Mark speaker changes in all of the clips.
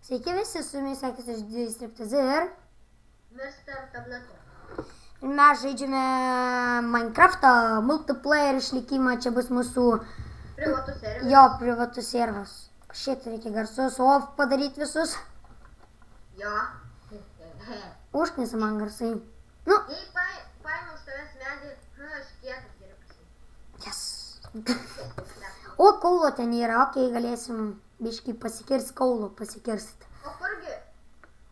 Speaker 1: Sveiki visi, su jumis Akis iš Striptiz ir
Speaker 2: Mr. Tabletu.
Speaker 1: mes žaidžiame Minecraft'o multiplayer išlikimą, čia bus mūsų
Speaker 2: Privatus serveris.
Speaker 1: jo privatus serveris. Šitą reikia garsus off padaryti visus.
Speaker 2: Jo.
Speaker 1: Užknisa man garsai. Nu,
Speaker 2: Jei paėmiau iš tavęs medį, aš kietas geriau pasimti.
Speaker 1: yes. O kaulo ten yra, okei, galėsim biškį pasikirsti kaulo, pasikirsti.
Speaker 2: O kurgi?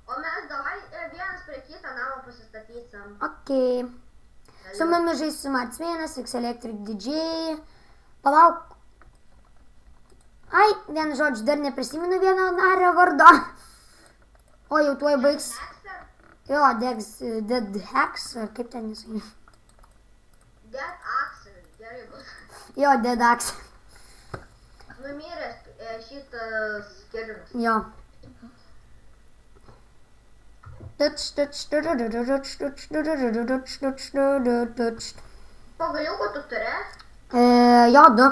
Speaker 2: O mes davai vienas prie kitą namą pasistatysim.
Speaker 1: Okei. Su mumis žais su Marcmėnas, X Electric DJ. Palauk. Ai, vienu žodžiu, dar neprisimenu vieno nario vardo. O jau tuoj baigs.
Speaker 2: Dexter?
Speaker 1: Jo, Dead Hex, ar kaip ten jisai.
Speaker 2: Dead Axel. Gerai bus.
Speaker 1: Jo, Dead Hex.
Speaker 2: Numiręs šitas kirvis.
Speaker 1: Jo.
Speaker 2: Pagaliuko tu turi?
Speaker 1: Jo, du.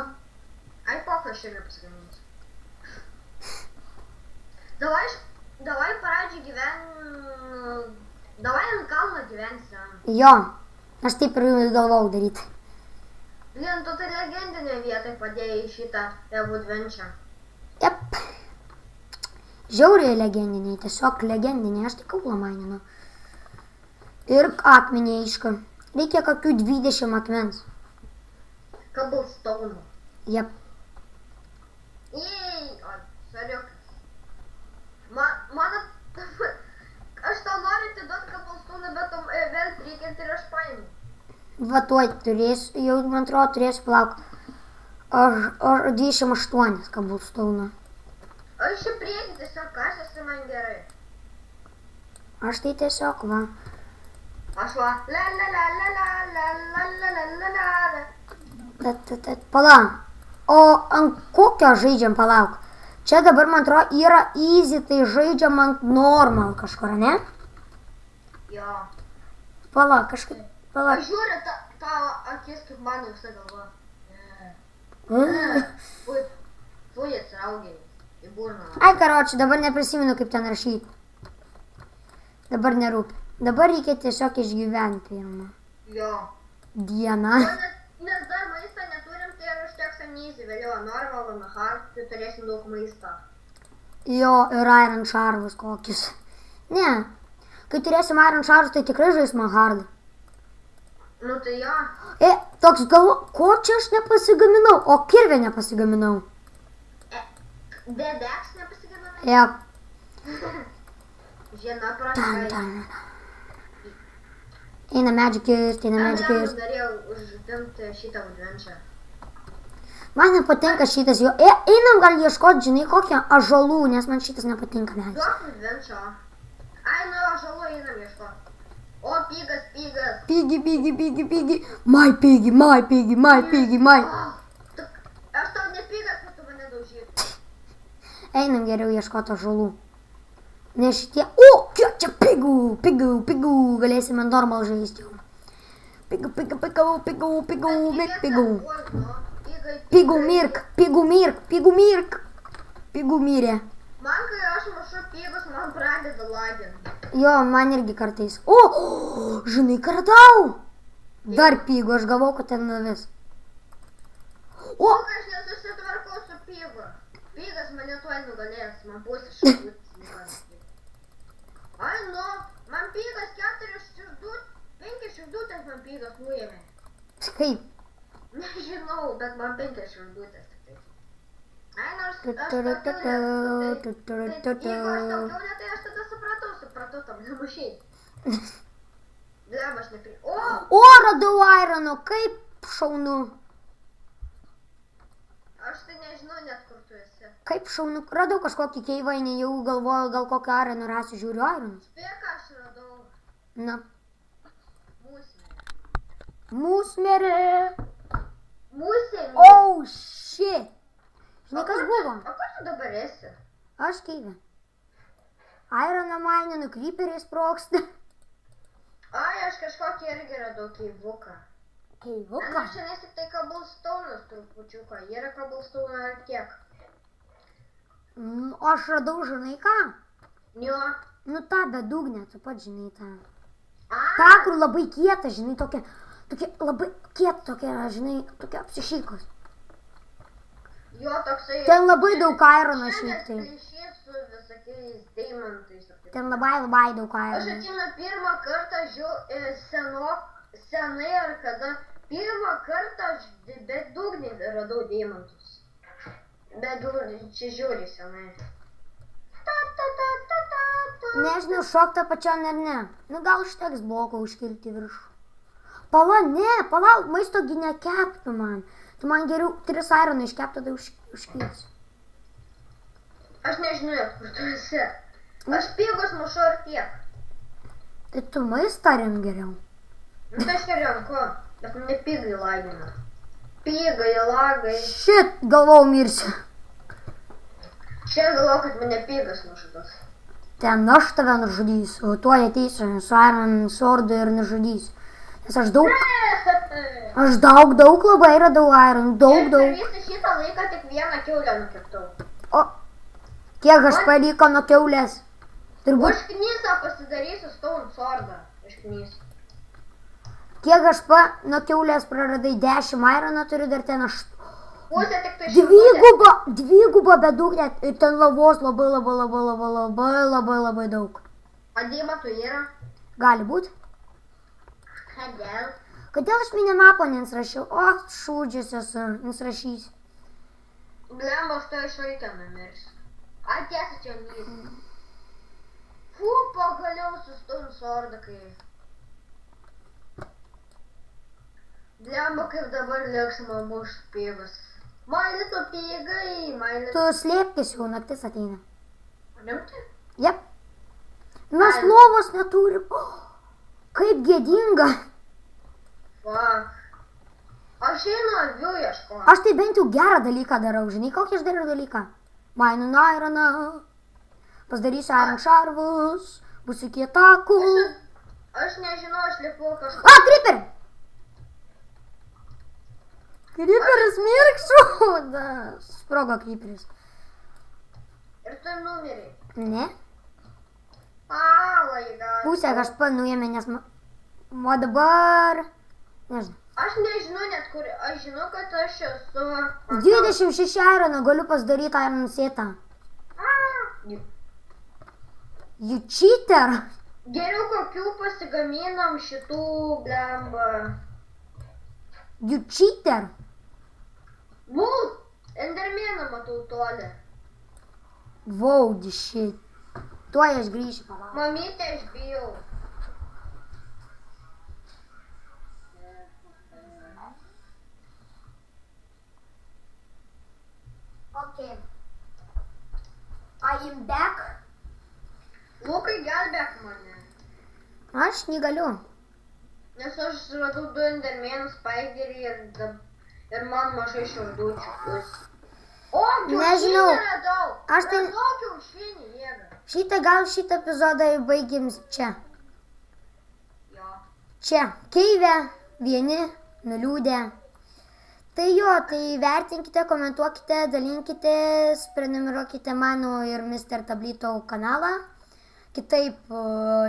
Speaker 2: Ai, poka aš irgi pasigaminsiu. Davai pradžiai Davai ant kalno gyvensim.
Speaker 1: Jo. Aš taip ir galvojau daryti.
Speaker 2: Lien, tu tai legendinė vietoj padėjai šitą Evudvenčią.
Speaker 1: Jep. Žiauriai legendiniai, tiesiog legendiniai, aš tai kaulą maininu. Ir akmenį aišku. Reikia kokių 20 akmens.
Speaker 2: Cobblestone.
Speaker 1: Jep.
Speaker 2: Oi, soriukas. Mano... Aš tau noriu atiduoti Cobblestone, bet vėl reikia ir aš paimu.
Speaker 1: Va tuoj turėsiu, jau man atrodo turėsiu palauk. Ar 28 kabulstauną.
Speaker 2: Aš čia prieki tiesiog kasėsi man gerai.
Speaker 1: Aš tai tiesiog va.
Speaker 2: Aš va la la la la la la la la la la la.
Speaker 1: Palauk. O ant kokio žaidžiam palauk? Čia dabar man atrodo yra easy, tai žaidžiam ant normal kažkur, ne?
Speaker 2: Jo.
Speaker 1: Palauk, kažkaip. Palauk.
Speaker 2: Aš žiūriu tavo akis, kaip mano visa galva. Fui atsiraugiai į burną.
Speaker 1: Ai, karoči, dabar neprisimenu, kaip ten rašyti. Dabar nerūpi. Dabar reikia tiesiog išgyventi pirmą
Speaker 2: Jo.
Speaker 1: dieną.
Speaker 2: Nes dar maistą neturim, tai ir užteksim neįsi vėliau. Normal, na hard, tai turėsim daug maisto.
Speaker 1: Jo, ir Iron Sharvus kokius. Ne, kai turėsim Iron Sharvus, tai tikrai žaisime hard.
Speaker 2: Nu tai jo.
Speaker 1: Toks galvo, ko čia aš nepasigaminau, o kirvę nepasigaminau.
Speaker 2: Dedex nepasigaminai?
Speaker 1: Jep.
Speaker 2: Žiena
Speaker 1: Tan,
Speaker 2: praškai.
Speaker 1: tan. Eina medžiukis, eina medžiukis.
Speaker 2: Norėjau uždimti šitą advenčią.
Speaker 1: Man nepatinka šitas jo. Einam gal ieškoti, žinai, kokią ąžuolų, nes man šitas nepatinka medis.
Speaker 2: Duok advenčio. Ai, nu, ąžuolų einam ieškoti. O, pigas.
Speaker 1: Pigi. My pigi.
Speaker 2: Aš tau ne pigas, kad tu mane daužytum.
Speaker 1: Einam geriau ieškoti ąžuolų. Ne šitie. O, kiek čia pigų. Galėsime normal žaisti jau. Pigų. Pigų mirė.
Speaker 2: Man, kai aš mušu pigus, man pradeda laginti.
Speaker 1: Jo, man irgi kartais. O, žinai, ką radau? Dar pigų, aš galvau, kad ten vis. O,
Speaker 2: Aš nesusitvarkau su pigu. Pigas mane tuoj nugalės, man pusė šaudut. Ai, nu, man pigas 5 širdutės man pigas nuėmė.
Speaker 1: kaip?
Speaker 2: Nežinau, bet man 5 širdutės tik tai. Ai, nors
Speaker 1: Tu,
Speaker 2: aš
Speaker 1: tu, tu,
Speaker 2: tokiau
Speaker 1: tu, tu, tu,
Speaker 2: nesu.
Speaker 1: tu, tu.
Speaker 2: Jeigu aš daugiau ne, tai aš tada supratau tam nemušiai. Blem, aš nepri... O,
Speaker 1: Radau irono, kaip šaunu.
Speaker 2: aš tai nežinau net kur tu esi.
Speaker 1: Kaip šaunu. Radau kažkokį keivainį, jau galvoju, gal kokią ironą rasiu, žiūriu ironus.
Speaker 2: Spėk, ką aš radau.
Speaker 1: Na,
Speaker 2: Musmė.
Speaker 1: musmerė.
Speaker 2: Musė.
Speaker 1: Oh, shit. Žinai, kas buvo?
Speaker 2: O kur tu dabar esi?
Speaker 1: Aš keivė. Ironą maininu, kryperiai sproksta.
Speaker 2: Ai, aš kažkokį irgi radau keivuką.
Speaker 1: Keivuką?
Speaker 2: Aš šiandien tik tai Cobblestone'as trupučiuką. Yra Cobblestone ar kiek?
Speaker 1: Aš radau, žinai ką?
Speaker 2: Jo.
Speaker 1: Nu tą bedugnę, tu pat žinai tą.
Speaker 2: A,
Speaker 1: Ta, kur labai kieta, žinai, tokia labai kieta, tokia, žinai, tokia apsišykus.
Speaker 2: jo toksai.
Speaker 1: Ten labai daug irono šiaip tai.
Speaker 2: Plyšys su visokiais deimantais.
Speaker 1: Ten labai daug
Speaker 2: Aš
Speaker 1: irono.
Speaker 2: atsimenu pirmą kartą senai ar kada. Pirmą kartą aš bedugnį radau deimantus. Čia žiūri senai.
Speaker 1: Nežinau, šokta pačion ar ne. Nu gal užteks bloko užkilti viršų. Palauk, maisto gi nekeptų man. Tu man geriau 3 irono iškep, tada užkilsi.
Speaker 2: Aš nežinau, kur tu esi. Aš pygus mušu ar tiek.
Speaker 1: Tai tu maistą rem geriau.
Speaker 2: Nu tai aš renku, bet ne pigai lagina. Pigai, lagai.
Speaker 1: Šit, galvau mirsiu.
Speaker 2: Čia galvoju, kad mane pigas nužudos.
Speaker 1: Ten aš tave nužudysiu, o tuoj ateisiu su Iron Swordu ir nužudysiu. Nes aš daug labai radau Iron, daug.
Speaker 2: Per visą šitą laiką tik vieną kiaulę nukirtau.
Speaker 1: O, kiek aš paliko nuo kiaulės? Turbūt,
Speaker 2: Už knysą pasidarysiu Stone Swordą. Už knysą.
Speaker 1: kiek aš nuo kiaulės praradai 10 Irono, turiu dar ten
Speaker 2: Pusė tik tai
Speaker 1: dvigubą bedugnę ir ten lavos labai daug.
Speaker 2: O deimantų yra?
Speaker 1: Gali būt?
Speaker 2: Kodėl?
Speaker 1: Kodėl aš minimapo nesrašiau? O, šūdžius esu, nesrašysiu.
Speaker 2: Blemba, aš to išlaikė numirsiu. A, tiesa, čia nys. Fu, pagaliau su Stone Swordą, kai... Blemba, kaip dabar liks man bus pigas. My little pigai, my little...
Speaker 1: Tu slėpkis jau, naktis ateina.
Speaker 2: Rimtai?
Speaker 1: Jep. Mes lovos neturim. Kaip gėdinga.
Speaker 2: Fuck. Aš einu avių ieškoti.
Speaker 1: Aš tai bent jau gerą dalyką darau, žinai, kokį aš darau dalyką? Mainu Ironą, pasidarysiu Iron šarvus, būsiu kietakų.
Speaker 2: Aš nežinau, aš lipu kažką.
Speaker 1: A, Creeper! Creeperis mirkšūdas. Sprogo Creeperis.
Speaker 2: Ir tu numeriai.
Speaker 1: Ne,
Speaker 2: Laiga.
Speaker 1: pusę kažką nuėmė, nes... O dabar... Nežinau.
Speaker 2: Aš nežinau net kur, aš žinau, kad aš esu...
Speaker 1: 26 Irono galiu pasidaryti Iron setą. You cheater!
Speaker 2: Geriau kokių pasigaminam šitų blemba.
Speaker 1: You cheater!
Speaker 2: Endermeną matau toli.
Speaker 1: Wow, shit. Tuoj aš grįšiu, palauk.
Speaker 2: Mamytė, aš bijau.
Speaker 1: Okay. I am back.
Speaker 2: Lukai, gelbėk mane.
Speaker 1: Aš negaliu.
Speaker 2: Nes aš radau 2 endermenų spaiderį ir man mažai šiaudučių. O,
Speaker 1: Nežinau.
Speaker 2: kiaušinį radau.
Speaker 1: Aš tai-
Speaker 2: Radau kiaušinį, jėga.
Speaker 1: Šitą epizodą baigim čia.
Speaker 2: Jo.
Speaker 1: Čia. Keivė, vieni, nuliūdę. Tai jo, tai vertinkite, komentuokite, dalinkitės, prenumeruokite mano ir Mr. Tablito kanalą. Kitaip,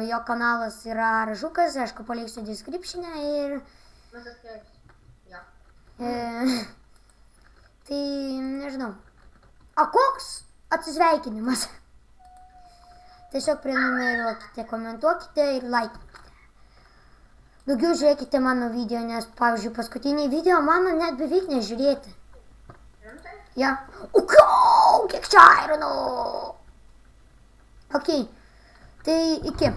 Speaker 1: jo kanalas yra Ražukas, aišku, paliksiu description'e ir...
Speaker 2: Nusiskleisiu. Jo.
Speaker 1: Tai, nežinau. O koks atsisveikinimas? Tiesiog prenumeruokite, komentuokite ir laikykite. Daugiau žiūrėkite mano video, nes, pavyzdžiui, paskutiniai video mano net beveik nežiūrėti.
Speaker 2: Rimtai?
Speaker 1: Ja. Kiek čia Irono! Ok. Tai iki.